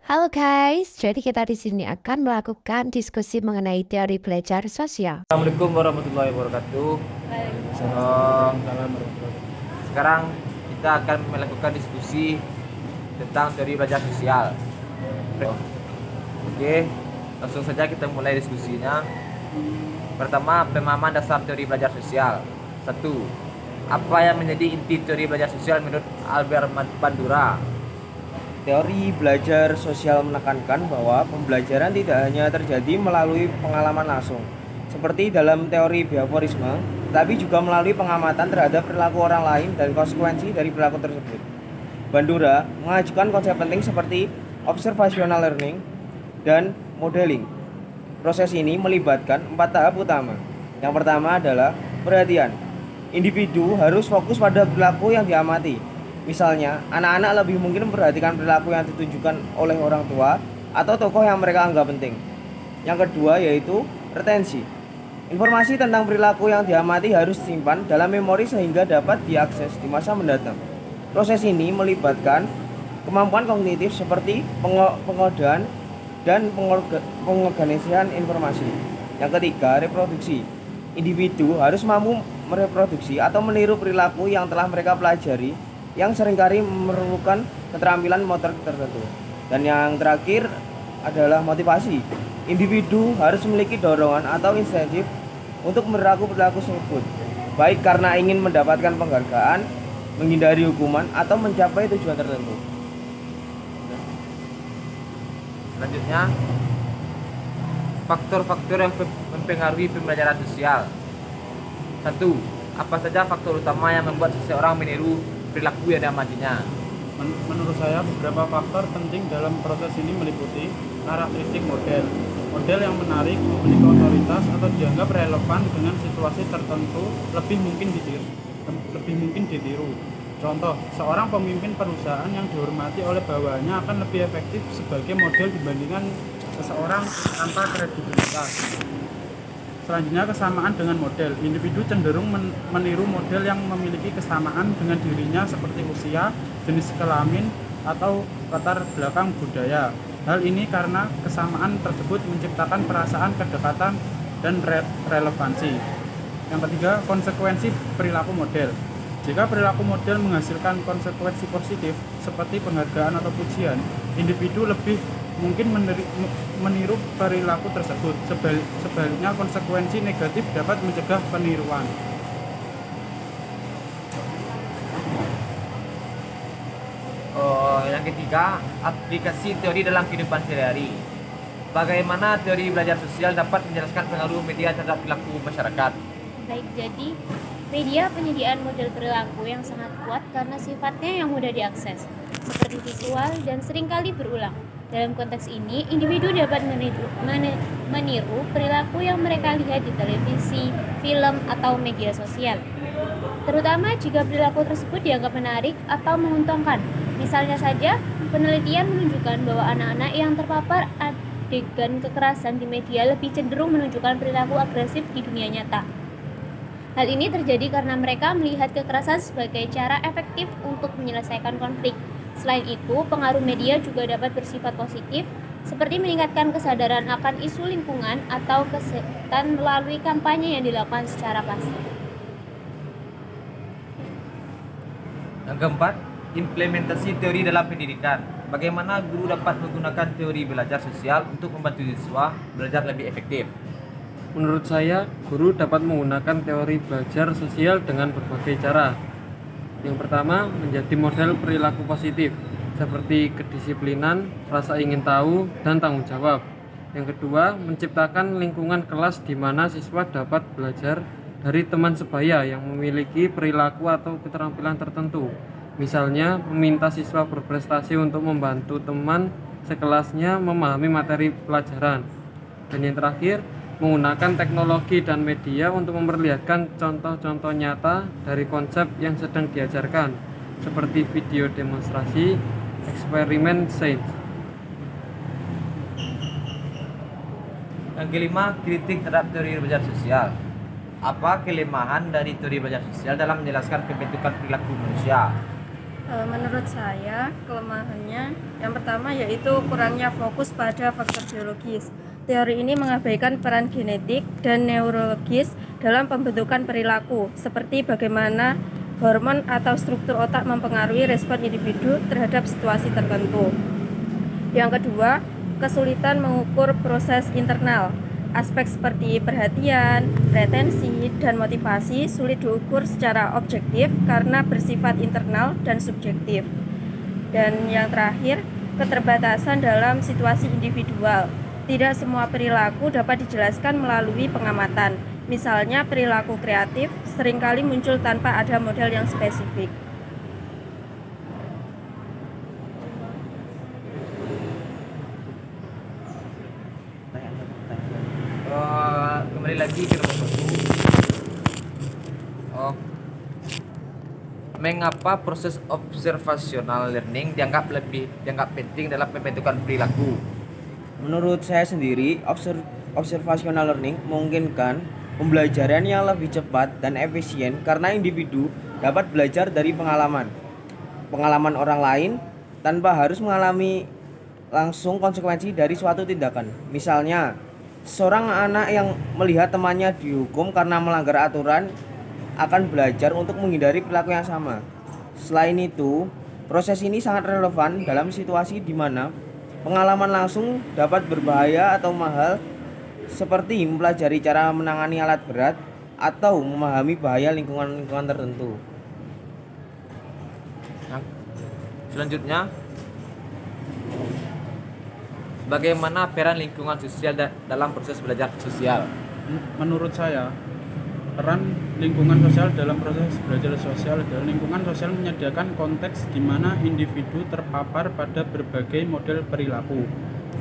Halo guys, jadi kita di sini akan melakukan diskusi mengenai teori belajar sosial. Assalamualaikum warahmatullahi wabarakatuh. Sekarang kita akan melakukan diskusi tentang teori belajar sosial. Oke, langsung saja kita mulai diskusinya. Pertama, pemahaman dasar teori belajar sosial. 1. Apa yang menjadi inti teori belajar sosial menurut Albert Bandura? Teori belajar sosial menekankan bahwa pembelajaran tidak hanya terjadi melalui pengalaman langsung, seperti dalam teori behaviorisme, tapi juga melalui pengamatan terhadap perilaku orang lain dan konsekuensi dari perilaku tersebut. Bandura mengajukan konsep penting seperti observational learning dan modeling. Proses ini melibatkan 4 tahap utama. Yang pertama adalah perhatian. Individu harus fokus pada perilaku yang diamati. Misalnya, anak-anak lebih mungkin memperhatikan perilaku yang ditunjukkan oleh orang tua atau tokoh yang mereka anggap penting. Yang kedua yaitu retensi. Informasi tentang perilaku yang diamati harus disimpan dalam memori sehingga dapat diakses di masa mendatang. Proses ini melibatkan kemampuan kognitif seperti pengodaan dan pengorganisasian informasi. Yang ketiga, reproduksi. Individu harus mampu mereproduksi atau meniru perilaku yang telah mereka pelajari yang seringkali memerlukan keterampilan motor tertentu. Dan yang terakhir adalah motivasi. Individu harus memiliki dorongan atau insentif untuk perilaku tersebut, baik karena ingin mendapatkan penghargaan, menghindari hukuman, atau mencapai tujuan tertentu. Selanjutnya, faktor-faktor yang mempengaruhi pembelajaran sosial. 1. Apa saja faktor utama yang membuat seseorang meniru perilaku yang diamatinya? Menurut saya beberapa faktor penting dalam proses ini meliputi karakteristik model yang menarik, memiliki otoritas atau dianggap relevan dengan situasi tertentu lebih mungkin ditiru. Contoh, seorang pemimpin perusahaan yang dihormati oleh bawahannya akan lebih efektif sebagai model dibandingkan seseorang tanpa kredibilitas. Selanjutnya, kesamaan dengan model. Individu cenderung meniru model yang memiliki kesamaan dengan dirinya seperti usia, jenis kelamin, atau latar belakang budaya. Hal ini karena kesamaan tersebut menciptakan perasaan kedekatan dan relevansi. Yang ketiga, konsekuensi perilaku model. Jika perilaku model menghasilkan konsekuensi positif seperti penghargaan atau pujian, individu lebih mungkin meniru perilaku tersebut. Sebaliknya, konsekuensi negatif dapat mencegah peniruan. Yang ketiga, aplikasi teori dalam kehidupan sehari-hari. Bagaimana teori belajar sosial dapat menjelaskan pengaruh media terhadap perilaku masyarakat? Baik, jadi media penyediaan model perilaku yang sangat kuat karena sifatnya yang mudah diakses, seperti visual dan seringkali berulang. Dalam konteks ini, individu dapat meniru perilaku yang mereka lihat di televisi, film, atau media sosial, terutama jika perilaku tersebut dianggap menarik atau menguntungkan. Misalnya saja, penelitian menunjukkan bahwa anak-anak yang terpapar adegan kekerasan di media lebih cenderung menunjukkan perilaku agresif di dunia nyata. Hal ini terjadi karena mereka melihat kekerasan sebagai cara efektif untuk menyelesaikan konflik. Selain itu, pengaruh media juga dapat bersifat positif, seperti meningkatkan kesadaran akan isu lingkungan atau kesehatan melalui kampanye yang dilakukan secara pasti. Yang keempat, implementasi teori dalam pendidikan. Bagaimana guru dapat menggunakan teori belajar sosial untuk membantu siswa belajar lebih efektif? Menurut saya, guru dapat menggunakan teori belajar sosial dengan berbagai cara. Yang pertama, menjadi model perilaku positif, seperti kedisiplinan, rasa ingin tahu, dan tanggung jawab. Yang kedua, menciptakan lingkungan kelas di mana siswa dapat belajar dari teman sebaya yang memiliki perilaku atau keterampilan tertentu. Misalnya, meminta siswa berprestasi untuk membantu teman sekelasnya memahami materi pelajaran. Dan yang terakhir, menggunakan teknologi dan media untuk memperlihatkan contoh-contoh nyata dari konsep yang sedang diajarkan, seperti video demonstrasi, eksperimen sains. Yang kelima, kritik terhadap teori belajar sosial. Apa kelemahan dari teori belajar sosial dalam menjelaskan pembentukan perilaku manusia? Menurut saya, kelemahannya yang pertama yaitu kurangnya fokus pada faktor biologis. Teori ini mengabaikan peran genetik dan neurologis dalam pembentukan perilaku, seperti bagaimana hormon atau struktur otak mempengaruhi respon individu terhadap situasi tertentu. Yang kedua, kesulitan mengukur proses internal. Aspek seperti perhatian, retensi, dan motivasi sulit diukur secara objektif karena bersifat internal dan subjektif. Dan yang terakhir, keterbatasan dalam situasi individual. Tidak semua perilaku dapat dijelaskan melalui pengamatan. Misalnya perilaku kreatif seringkali muncul tanpa ada model yang spesifik. Kembali lagi ke nomor 1. Mengapa proses observational learning dianggap penting dalam pembentukan perilaku? Menurut saya sendiri, observational learning memungkinkan pembelajaran yang lebih cepat dan efisien karena individu dapat belajar dari pengalaman orang lain tanpa harus mengalami langsung konsekuensi dari suatu tindakan. Misalnya, seorang anak yang melihat temannya dihukum karena melanggar aturan akan belajar untuk menghindari perilaku yang sama. Selain itu, proses ini sangat relevan dalam situasi di mana pengalaman langsung dapat berbahaya atau mahal, seperti mempelajari cara menangani alat berat atau memahami bahaya lingkungan tertentu. Selanjutnya, bagaimana peran lingkungan sosial dalam proses belajar sosial? Menurut saya, peran lingkungan sosial dalam proses belajar sosial adalah lingkungan sosial menyediakan konteks di mana individu terpapar pada berbagai model perilaku.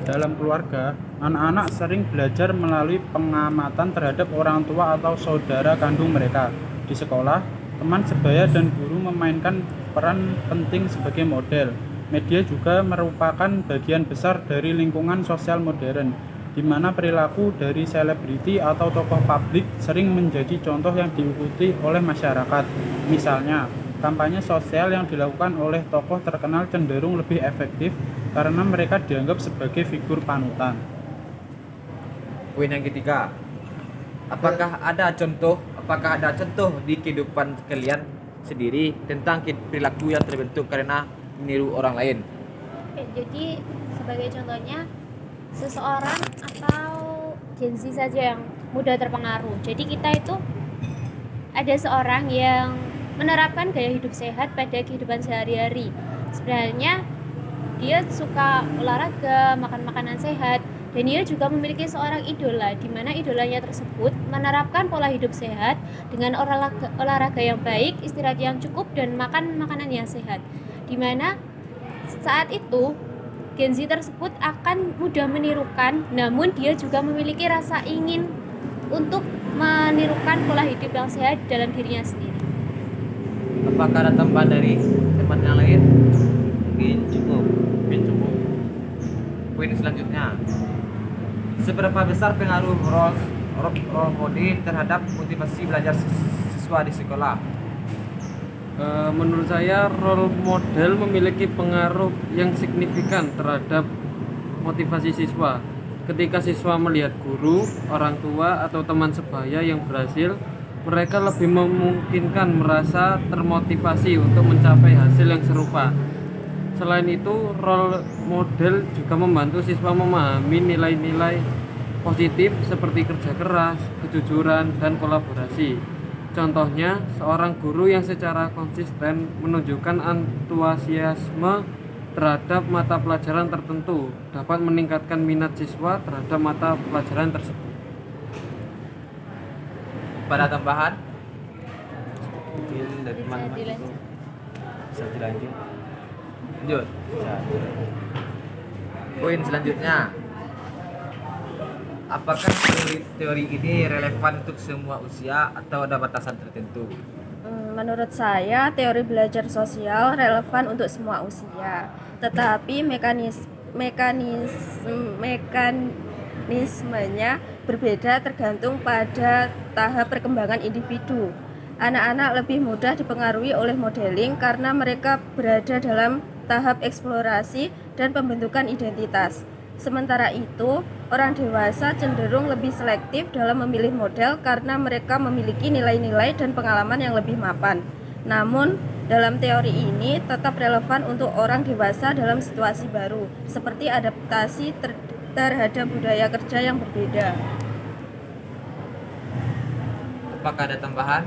Dalam keluarga, anak-anak sering belajar melalui pengamatan terhadap orang tua atau saudara kandung mereka. Di sekolah, teman sebaya dan guru memainkan peran penting sebagai model. Media juga merupakan bagian besar dari lingkungan sosial modern, di mana perilaku dari selebriti atau tokoh publik sering menjadi contoh yang diikuti oleh masyarakat. Misalnya, kampanye sosial yang dilakukan oleh tokoh terkenal cenderung lebih efektif karena mereka dianggap sebagai figur panutan. Poin yang ketiga, apakah ada contoh di kehidupan kalian sendiri tentang perilaku yang terbentuk karena meniru orang lain? Oke, jadi sebagai contohnya seseorang atau Gen Z saja yang mudah terpengaruh. Jadi kita itu ada seorang yang menerapkan gaya hidup sehat pada kehidupan sehari-hari. Sebenarnya dia suka olahraga, makan makanan sehat, dan dia juga memiliki seorang idola, di mana idolanya tersebut menerapkan pola hidup sehat dengan olahraga yang baik, istirahat yang cukup, dan makan makanan yang sehat. Di mana saat itu Gen Z tersebut akan mudah menirukan, namun dia juga memiliki rasa ingin untuk menirukan pola hidup yang sehat dalam dirinya sendiri. Apakah ada tambahan dari teman yang lain? Mungkin cukup. Poin selanjutnya, seberapa besar pengaruh role model terhadap motivasi belajar siswa di sekolah? Menurut saya role model memiliki pengaruh yang signifikan terhadap motivasi siswa. Ketika siswa melihat guru, orang tua, atau teman sebaya yang berhasil, mereka lebih memungkinkan merasa termotivasi untuk mencapai hasil yang serupa. Selain itu, role model juga membantu siswa memahami nilai-nilai positif seperti kerja keras, kejujuran, dan kolaborasi. Contohnya, seorang guru yang secara konsisten menunjukkan antusiasme terhadap mata pelajaran tertentu dapat meningkatkan minat siswa terhadap mata pelajaran tersebut. Pada tambahan? Mungkin dari teman-teman dilanjut. bisa dilanjut. Lanjut. Bisa. Poin selanjutnya, apakah teori ini relevan untuk semua usia atau ada batasan tertentu? Menurut saya, teori belajar sosial relevan untuk semua usia, tetapi mekanismenya berbeda tergantung pada tahap perkembangan individu. Anak-anak lebih mudah dipengaruhi oleh modeling karena mereka berada dalam tahap eksplorasi dan pembentukan identitas. Sementara itu, orang dewasa cenderung lebih selektif dalam memilih model karena mereka memiliki nilai-nilai dan pengalaman yang lebih mapan. Namun, dalam teori ini tetap relevan untuk orang dewasa dalam situasi baru, seperti adaptasi terhadap budaya kerja yang berbeda. Apakah ada tambahan?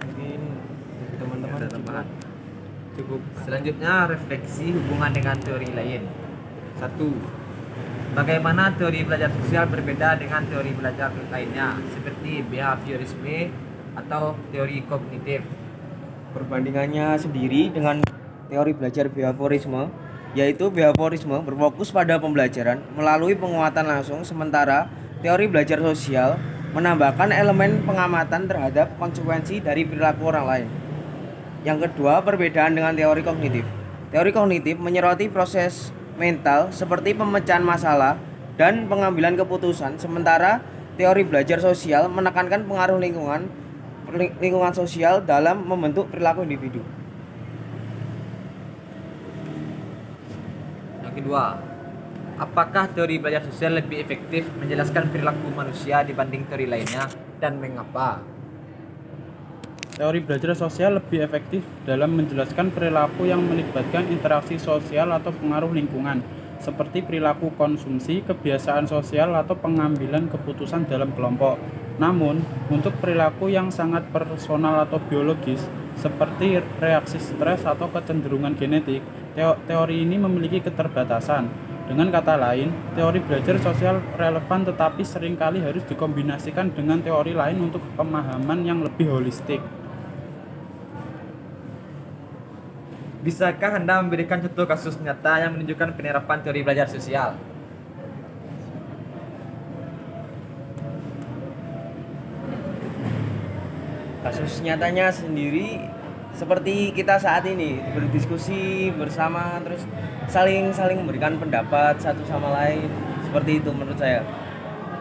Mungkin teman-teman Ada tambahan. Cukup. Selanjutnya refleksi hubungan dengan teori lain. 1. Bagaimana teori belajar sosial berbeda dengan teori belajar lainnya seperti behaviorisme atau teori kognitif? perbandingannya sendiri dengan teori belajar behaviorisme, yaitu behaviorisme berfokus pada pembelajaran melalui penguatan langsung, sementara teori belajar sosial menambahkan elemen pengamatan terhadap konsekuensi dari perilaku orang lain. Yang kedua, perbedaan dengan teori kognitif. Teori kognitif menyoroti proses mental seperti pemecahan masalah dan pengambilan keputusan, sementara teori belajar sosial menekankan pengaruh lingkungan sosial dalam membentuk perilaku individu. Yang kedua, apakah teori belajar sosial lebih efektif menjelaskan perilaku manusia dibanding teori lainnya dan mengapa? Teori belajar sosial lebih efektif dalam menjelaskan perilaku yang melibatkan interaksi sosial atau pengaruh lingkungan, seperti perilaku konsumsi, kebiasaan sosial, atau pengambilan keputusan dalam kelompok. Namun, untuk perilaku yang sangat personal atau biologis, seperti reaksi stres atau kecenderungan genetik, teori ini memiliki keterbatasan. Dengan kata lain, teori belajar sosial relevan tetapi seringkali harus dikombinasikan dengan teori lain untuk pemahaman yang lebih holistik. Bisakah Anda memberikan contoh kasus nyata yang menunjukkan penerapan teori belajar sosial? Kasus nyatanya sendiri seperti kita saat ini berdiskusi bersama, terus saling memberikan pendapat satu sama lain, seperti itu menurut saya.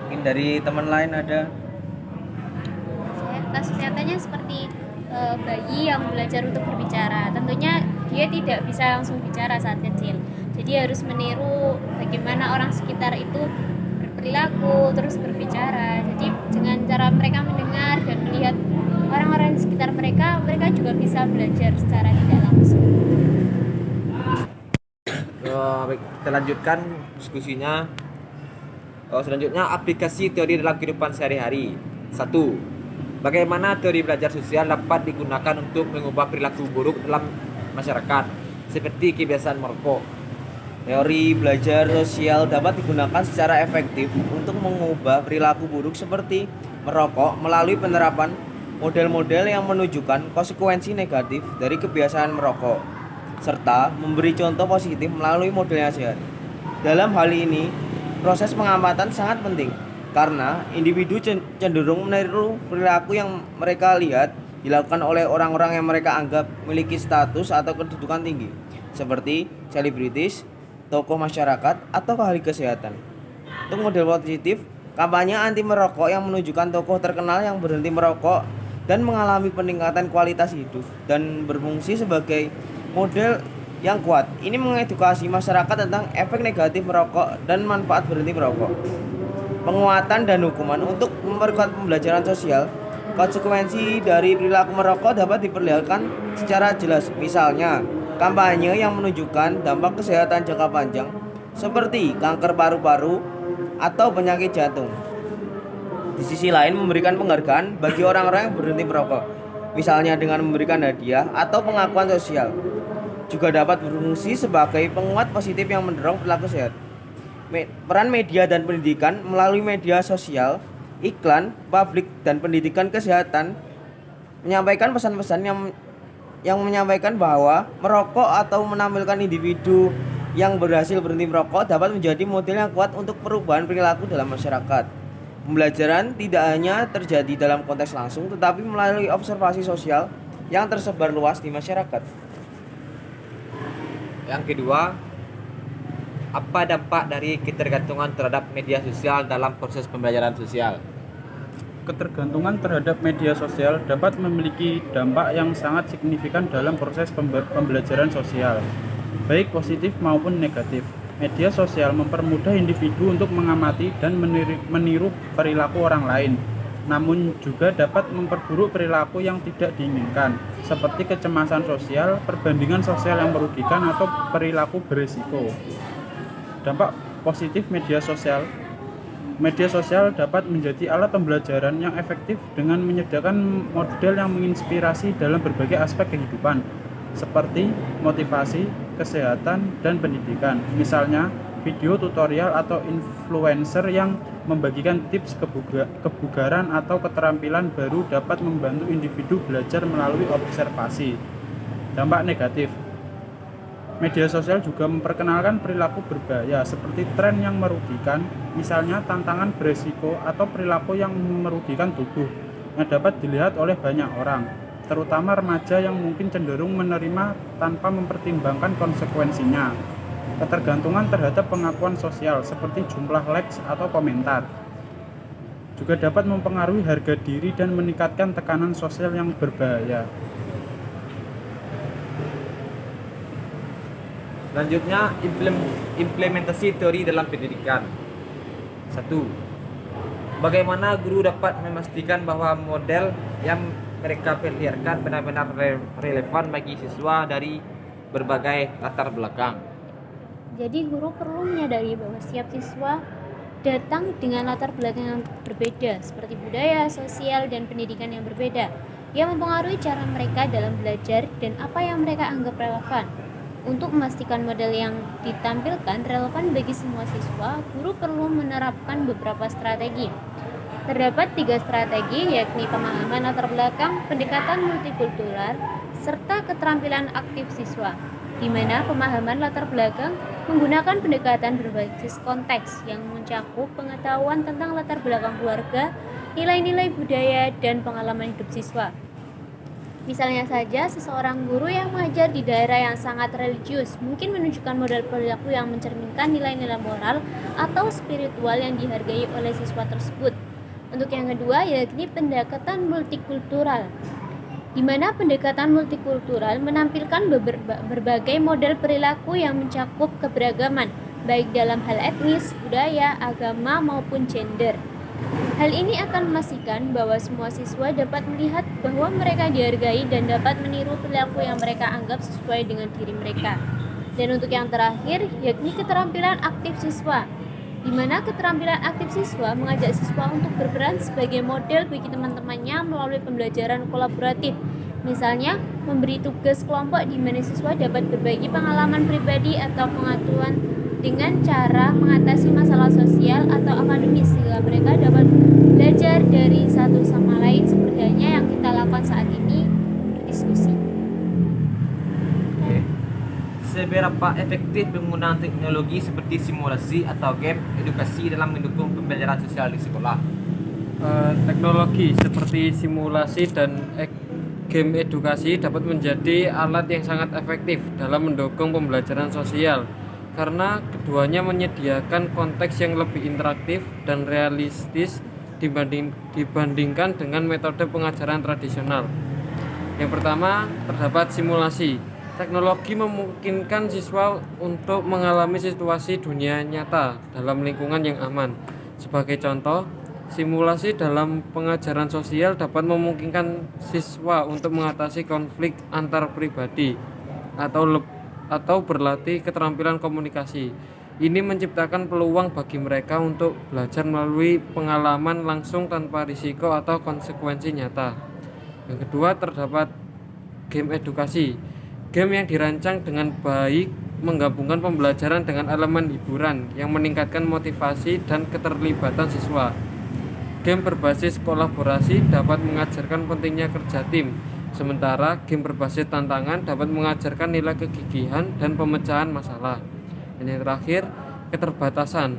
Mungkin dari teman lain ada. Kasus nyatanya seperti bayi yang belajar untuk berbicara. Tentunya dia tidak bisa langsung bicara saat kecil. Jadi harus meniru bagaimana orang sekitar itu berperilaku, terus berbicara. Jadi dengan cara mereka mendengar dan melihat orang-orang di sekitar mereka juga bisa belajar secara tidak langsung. Baik, kita lanjutkan diskusinya. Selanjutnya, aplikasi teori dalam kehidupan sehari-hari. 1. Bagaimana teori belajar sosial dapat digunakan untuk mengubah perilaku buruk dalam masyarakat, seperti kebiasaan merokok? Teori belajar sosial dapat digunakan secara efektif untuk mengubah perilaku buruk seperti merokok melalui penerapan model-model yang menunjukkan konsekuensi negatif dari kebiasaan merokok, serta memberi contoh positif melalui model yang sehat. Dalam hal ini, proses pengamatan sangat penting karena individu cenderung meniru perilaku yang mereka lihat dilakukan oleh orang-orang yang mereka anggap memiliki status atau kedudukan tinggi, seperti selebritis, tokoh masyarakat, atau ahli kesehatan. Untuk model positif, kampanye anti merokok yang menunjukkan tokoh terkenal yang berhenti merokok dan mengalami peningkatan kualitas hidup dan berfungsi sebagai model yang kuat. Ini mengedukasi masyarakat tentang efek negatif merokok dan manfaat berhenti merokok. Penguatan dan hukuman untuk memperkuat pembelajaran sosial. Konsekuensi dari perilaku merokok dapat diperlihatkan secara jelas. Misalnya, kampanye yang menunjukkan dampak kesehatan jangka panjang seperti kanker paru-paru atau penyakit jantung. Di sisi lain, memberikan penghargaan bagi orang-orang yang berhenti merokok, misalnya dengan memberikan hadiah atau pengakuan sosial, juga dapat berfungsi sebagai penguat positif yang mendorong perilaku sehat. Peran media dan pendidikan melalui media sosial, iklan, publik, dan pendidikan kesehatan menyampaikan pesan-pesan yang menyampaikan bahwa merokok atau menampilkan individu yang berhasil berhenti merokok dapat menjadi model yang kuat untuk perubahan perilaku dalam masyarakat. Pembelajaran tidak hanya terjadi dalam konteks langsung, tetapi melalui observasi sosial yang tersebar luas di masyarakat. Yang kedua, Apa dampak dari ketergantungan terhadap media sosial dalam proses pembelajaran sosial? Ketergantungan terhadap media sosial dapat memiliki dampak yang sangat signifikan dalam proses pembelajaran sosial, baik positif maupun negatif. Media sosial mempermudah individu untuk mengamati dan meniru perilaku orang lain, namun juga dapat memperburuk perilaku yang tidak diinginkan, seperti kecemasan sosial, perbandingan sosial yang merugikan, atau perilaku berisiko. Dampak positif media sosial. Media sosial dapat menjadi alat pembelajaran yang efektif dengan menyediakan model yang menginspirasi dalam berbagai aspek kehidupan, seperti motivasi, kesehatan, dan pendidikan. Misalnya, video tutorial atau influencer yang membagikan tips kebugaran atau keterampilan baru dapat membantu individu belajar melalui observasi. Dampak negatif. Media sosial juga memperkenalkan perilaku berbahaya seperti tren yang merugikan, misalnya tantangan beresiko atau perilaku yang merugikan tubuh yang dapat dilihat oleh banyak orang, terutama remaja yang mungkin cenderung menerima tanpa mempertimbangkan konsekuensinya. Ketergantungan terhadap pengakuan sosial seperti jumlah likes atau komentar juga dapat mempengaruhi harga diri dan meningkatkan tekanan sosial yang berbahaya. Selanjutnya, implementasi teori dalam pendidikan. 1. Bagaimana guru dapat memastikan bahwa model yang mereka perlihatkan benar-benar relevan bagi siswa dari berbagai latar belakang? Jadi guru perlu menyadari bahwa setiap siswa datang dengan latar belakang yang berbeda, seperti budaya, sosial, dan pendidikan yang berbeda, yang mempengaruhi cara mereka dalam belajar dan apa yang mereka anggap relevan. Untuk memastikan model yang ditampilkan relevan bagi semua siswa, guru perlu menerapkan beberapa strategi. Terdapat 3 strategi, yakni pemahaman latar belakang, pendekatan multikultural, serta keterampilan aktif siswa, di mana pemahaman latar belakang menggunakan pendekatan berbasis konteks yang mencakup pengetahuan tentang latar belakang keluarga, nilai-nilai budaya, dan pengalaman hidup siswa. Misalnya saja, seseorang guru yang mengajar di daerah yang sangat religius mungkin menunjukkan model perilaku yang mencerminkan nilai-nilai moral atau spiritual yang dihargai oleh siswa tersebut. Untuk yang kedua, yakni pendekatan multikultural, di mana pendekatan multikultural menampilkan berbagai model perilaku yang mencakup keberagaman, baik dalam hal etnis, budaya, agama, maupun gender. Hal ini akan memastikan bahwa semua siswa dapat melihat bahwa mereka dihargai dan dapat meniru perilaku yang mereka anggap sesuai dengan diri mereka. Dan untuk yang terakhir, yakni keterampilan aktif siswa, di mana keterampilan aktif siswa mengajak siswa untuk berperan sebagai model bagi teman-temannya melalui pembelajaran kolaboratif. Misalnya, memberi tugas kelompok di mana siswa dapat berbagi pengalaman pribadi atau pengetahuan dengan cara mengatasi masalah sosial atau akademis, sehingga mereka dapat belajar dari satu sama lain seperti halnya yang kita lakukan saat ini, berdiskusi. Seberapa efektif penggunaan teknologi seperti simulasi atau game edukasi dalam mendukung pembelajaran sosial di sekolah? Teknologi seperti simulasi dan game edukasi dapat menjadi alat yang sangat efektif dalam mendukung pembelajaran sosial, karena keduanya menyediakan konteks yang lebih interaktif dan realistis dibandingkan dengan metode pengajaran tradisional. Yang pertama, terdapat simulasi. Teknologi memungkinkan siswa untuk mengalami situasi dunia nyata dalam lingkungan yang aman. Sebagai contoh, simulasi dalam pengajaran sosial dapat memungkinkan siswa untuk mengatasi konflik antar pribadi atau berlatih keterampilan komunikasi. Ini menciptakan peluang bagi mereka untuk belajar melalui pengalaman langsung tanpa risiko atau konsekuensi nyata. Yang kedua, terdapat game edukasi. Game yang dirancang dengan baik menggabungkan pembelajaran dengan elemen hiburan yang meningkatkan motivasi dan keterlibatan siswa. Game berbasis kolaborasi dapat mengajarkan pentingnya kerja tim, sementara game berbasis tantangan dapat mengajarkan nilai kegigihan dan pemecahan masalah. Dan yang terakhir, keterbatasan.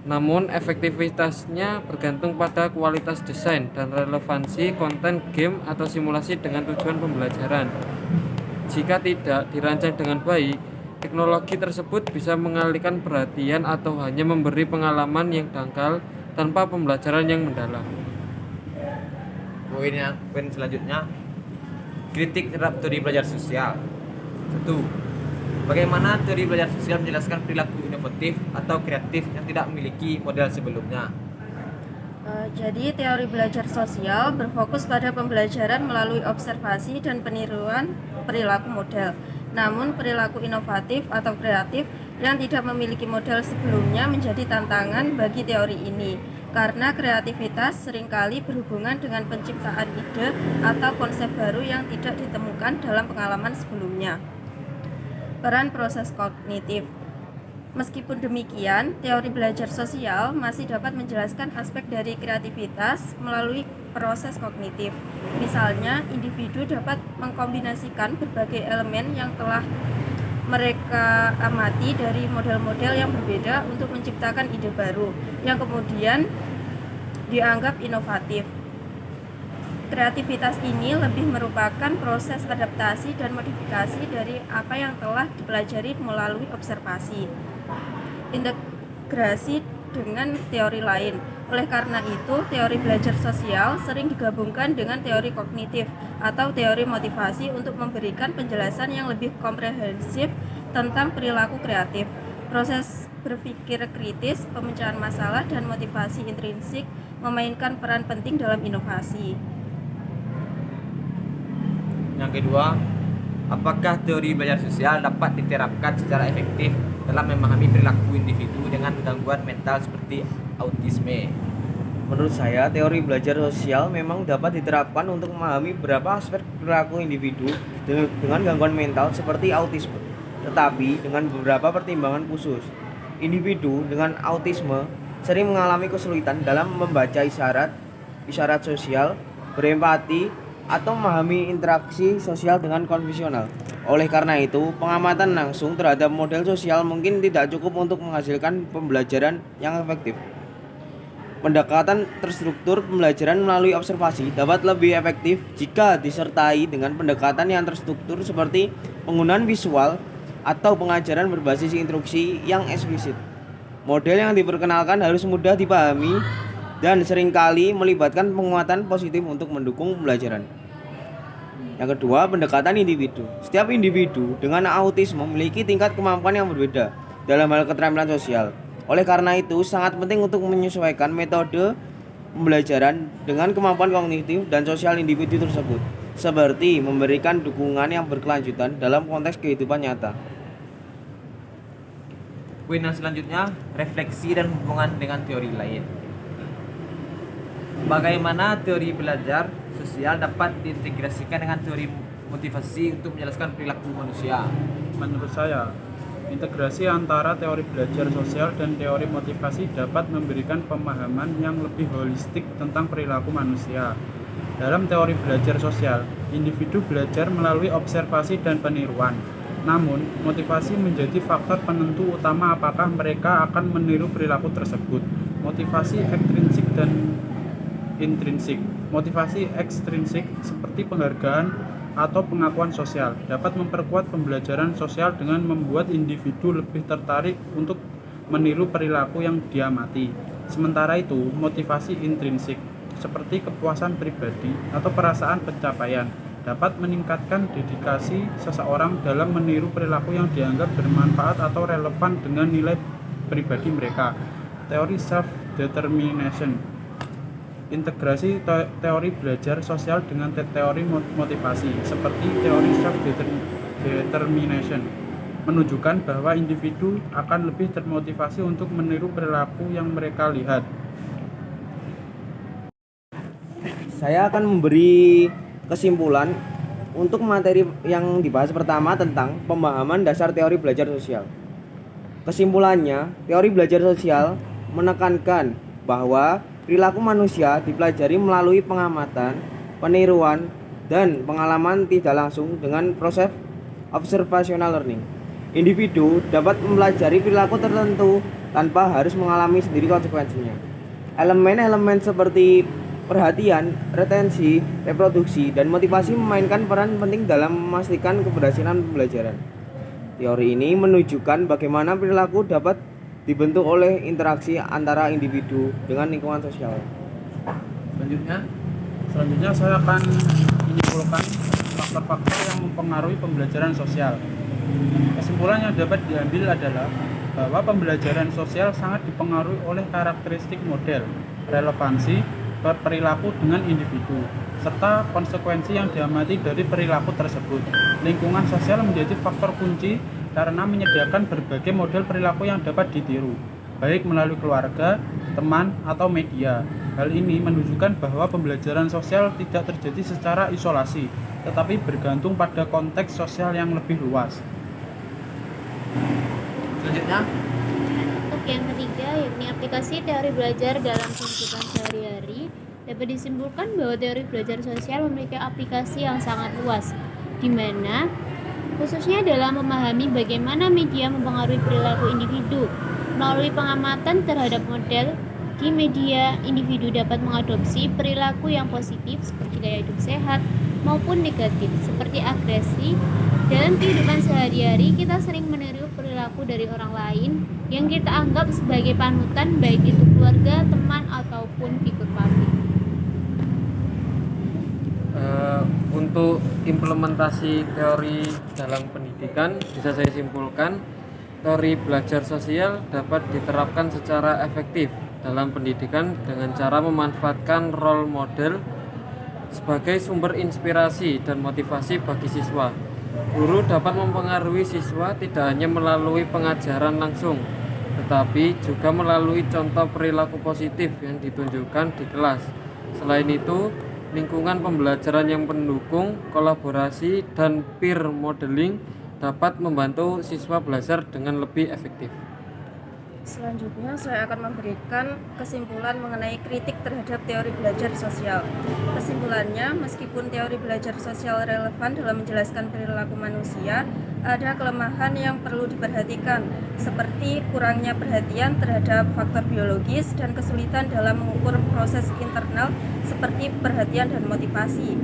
Namun efektivitasnya bergantung pada kualitas desain dan relevansi konten game atau simulasi dengan tujuan pembelajaran. Jika tidak dirancang dengan baik, Teknologi tersebut bisa mengalihkan perhatian atau hanya memberi pengalaman yang dangkal tanpa pembelajaran yang mendalam. Poin selanjutnya, kritik terhadap teori belajar sosial. 1. Bagaimana teori belajar sosial menjelaskan perilaku inovatif atau kreatif yang tidak memiliki model sebelumnya? Jadi teori belajar sosial berfokus pada pembelajaran melalui observasi dan peniruan perilaku model. Namun perilaku inovatif atau kreatif yang tidak memiliki model sebelumnya menjadi tantangan bagi teori ini, karena kreativitas seringkali berhubungan dengan penciptaan ide atau konsep baru yang tidak ditemukan dalam pengalaman sebelumnya. Peran proses kognitif. Meskipun demikian, teori belajar sosial masih dapat menjelaskan aspek dari kreativitas melalui proses kognitif. Misalnya, individu dapat mengkombinasikan berbagai elemen yang telah mereka amati dari model-model yang berbeda untuk menciptakan ide baru yang kemudian dianggap inovatif. Kreativitas ini lebih merupakan proses adaptasi dan modifikasi dari apa yang telah dipelajari melalui observasi, integrasi dengan teori lain. Oleh karena itu, teori belajar sosial sering digabungkan dengan teori kognitif atau teori motivasi untuk memberikan penjelasan yang lebih komprehensif tentang perilaku kreatif. Proses berpikir kritis, pemecahan masalah, dan motivasi intrinsik memainkan peran penting dalam inovasi. Yang kedua, apakah teori belajar sosial dapat diterapkan secara efektif dalam memahami perilaku individu dengan gangguan mental seperti autisme? Menurut saya, teori belajar sosial memang dapat diterapkan untuk memahami beberapa aspek perilaku individu dengan gangguan mental seperti autisme, tetapi dengan beberapa pertimbangan khusus. Individu dengan autisme sering mengalami kesulitan dalam membaca isyarat sosial, berempati, atau memahami interaksi sosial dengan konvensional. Oleh karena itu, pengamatan langsung terhadap model sosial mungkin tidak cukup untuk menghasilkan pembelajaran yang efektif. Pendekatan terstruktur pembelajaran melalui observasi dapat lebih efektif jika disertai dengan pendekatan yang terstruktur seperti penggunaan visual atau pengajaran berbasis instruksi yang eksplisit. Model yang diperkenalkan harus mudah dipahami dan seringkali melibatkan penguatan positif untuk mendukung pembelajaran. Yang kedua, pendekatan individu. Setiap individu dengan autisme memiliki tingkat kemampuan yang berbeda dalam hal keterampilan sosial. Oleh karena itu, sangat penting untuk menyesuaikan metode pembelajaran dengan kemampuan kognitif dan sosial individu tersebut, seperti memberikan dukungan yang berkelanjutan dalam konteks kehidupan nyata. Poin yang selanjutnya, refleksi dan hubungan dengan teori lain. Bagaimana teori belajar sosial dapat diintegrasikan dengan teori motivasi untuk menjelaskan perilaku manusia? Menurut saya, integrasi antara teori belajar sosial dan teori motivasi dapat memberikan pemahaman yang lebih holistik tentang perilaku manusia. Dalam teori belajar sosial, individu belajar melalui observasi dan peniruan. Namun, motivasi menjadi faktor penentu utama apakah mereka akan meniru perilaku tersebut. Motivasi ekstrinsik dan intrinsik. Motivasi ekstrinsik seperti penghargaan atau pengakuan sosial dapat memperkuat pembelajaran sosial dengan membuat individu lebih tertarik untuk meniru perilaku yang diamati. Sementara itu, motivasi intrinsik seperti kepuasan pribadi atau perasaan pencapaian dapat meningkatkan dedikasi seseorang dalam meniru perilaku yang dianggap bermanfaat atau relevan dengan nilai pribadi mereka. Teori self-determination. Integrasi teori belajar sosial dengan teori motivasi seperti teori self-determination menunjukkan bahwa individu akan lebih termotivasi untuk meniru perilaku yang mereka lihat. Saya akan memberi kesimpulan untuk materi yang dibahas pertama tentang pemahaman dasar teori belajar sosial. Kesimpulannya, teori belajar sosial menekankan bahwa perilaku manusia dipelajari melalui pengamatan, peniruan, dan pengalaman tidak langsung dengan proses observational learning. Individu dapat mempelajari perilaku tertentu tanpa harus mengalami sendiri konsekuensinya. Elemen-elemen seperti perhatian, retensi, reproduksi, dan motivasi memainkan peran penting dalam memastikan keberhasilan pembelajaran. Teori ini menunjukkan bagaimana perilaku dapat dibentuk oleh interaksi antara individu dengan lingkungan sosial. Selanjutnya saya akan menyimpulkan faktor-faktor yang mempengaruhi pembelajaran sosial. Kesimpulan yang dapat diambil adalah bahwa pembelajaran sosial sangat dipengaruhi oleh karakteristik model, relevansi, perilaku dengan individu, serta konsekuensi yang diamati dari perilaku tersebut. Lingkungan sosial menjadi faktor kunci karena menyediakan berbagai model perilaku yang dapat ditiru, baik melalui keluarga, teman, atau media. Hal ini menunjukkan bahwa pembelajaran sosial tidak terjadi secara isolasi, tetapi bergantung pada konteks sosial yang lebih luas. Selanjutnya, Untuk yang ketiga, yakni aplikasi teori belajar dalam kehidupan sehari-hari, dapat disimpulkan bahwa teori belajar sosial memiliki aplikasi yang sangat luas, di mana khususnya dalam memahami bagaimana media mempengaruhi perilaku individu. Melalui pengamatan terhadap model di media, individu dapat mengadopsi perilaku yang positif seperti gaya hidup sehat maupun negatif seperti agresi. Dalam kehidupan sehari-hari, kita sering meniru perilaku dari orang lain yang kita anggap sebagai panutan, baik itu keluarga, teman, ataupun figur publik. Untuk implementasi teori dalam pendidikan, bisa saya simpulkan, teori belajar sosial dapat diterapkan secara efektif dalam pendidikan dengan cara memanfaatkan role model sebagai sumber inspirasi dan motivasi bagi siswa. Guru dapat mempengaruhi siswa tidak hanya melalui pengajaran langsung, tetapi juga melalui contoh perilaku positif yang ditunjukkan di kelas. Selain itu, lingkungan pembelajaran yang mendukung kolaborasi dan peer modeling dapat membantu siswa belajar dengan lebih efektif. Selanjutnya saya akan memberikan kesimpulan mengenai kritik terhadap teori belajar sosial. Kesimpulannya, meskipun teori belajar sosial relevan dalam menjelaskan perilaku manusia, ada kelemahan yang perlu diperhatikan, seperti kurangnya perhatian terhadap faktor biologis dan kesulitan dalam mengukur proses internal seperti perhatian dan motivasi.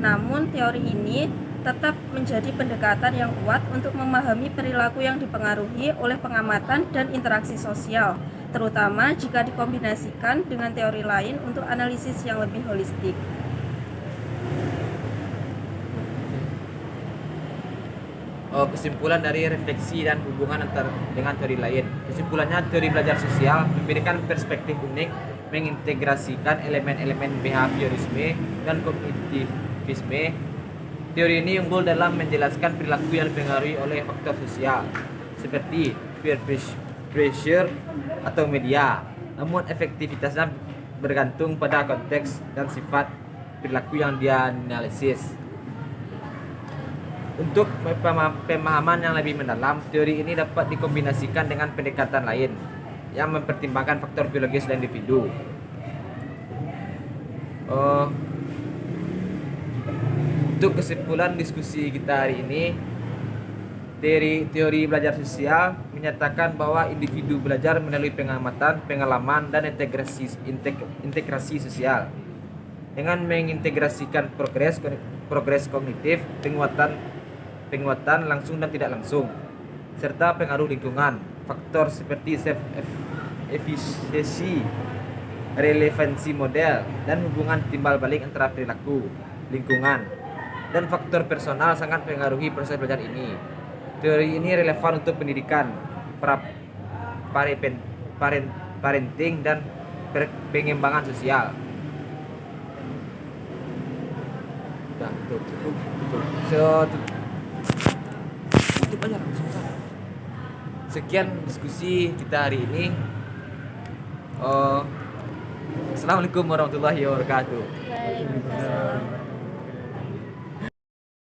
Namun, teori ini tetap menjadi pendekatan yang kuat untuk memahami perilaku yang dipengaruhi oleh pengamatan dan interaksi sosial, terutama jika dikombinasikan dengan teori lain untuk analisis yang lebih holistik. kesimpulan dari refleksi dan hubungan dengan teori lain. Kesimpulannya, teori belajar sosial memberikan perspektif unik, mengintegrasikan elemen-elemen behaviorisme dan kognitivisme. Teori ini unggul dalam menjelaskan perilaku yang dipengaruhi oleh faktor sosial seperti peer pressure atau media. Namun efektivitasnya bergantung pada konteks dan sifat perilaku yang dianalisis. Untuk pemahaman yang lebih mendalam, teori ini dapat dikombinasikan dengan pendekatan lain yang mempertimbangkan faktor biologis dan individu. Untuk kesimpulan diskusi kita hari ini, teori belajar sosial menyatakan bahwa individu belajar melalui pengamatan, pengalaman, dan integrasi sosial. Dengan mengintegrasikan progres kognitif, penguatan langsung dan tidak langsung, serta pengaruh lingkungan, faktor seperti efisiensi, relevansi model, dan hubungan timbal balik antara perilaku, lingkungan, dan faktor personal sangat mempengaruhi proses belajar ini. Teori ini relevan untuk pendidikan, parenting, dan pengembangan sosial. Nah, tutup aja langsung. Sekian diskusi kita hari ini. Assalamualaikum warahmatullahi wabarakatuh. Waalaikumsalam.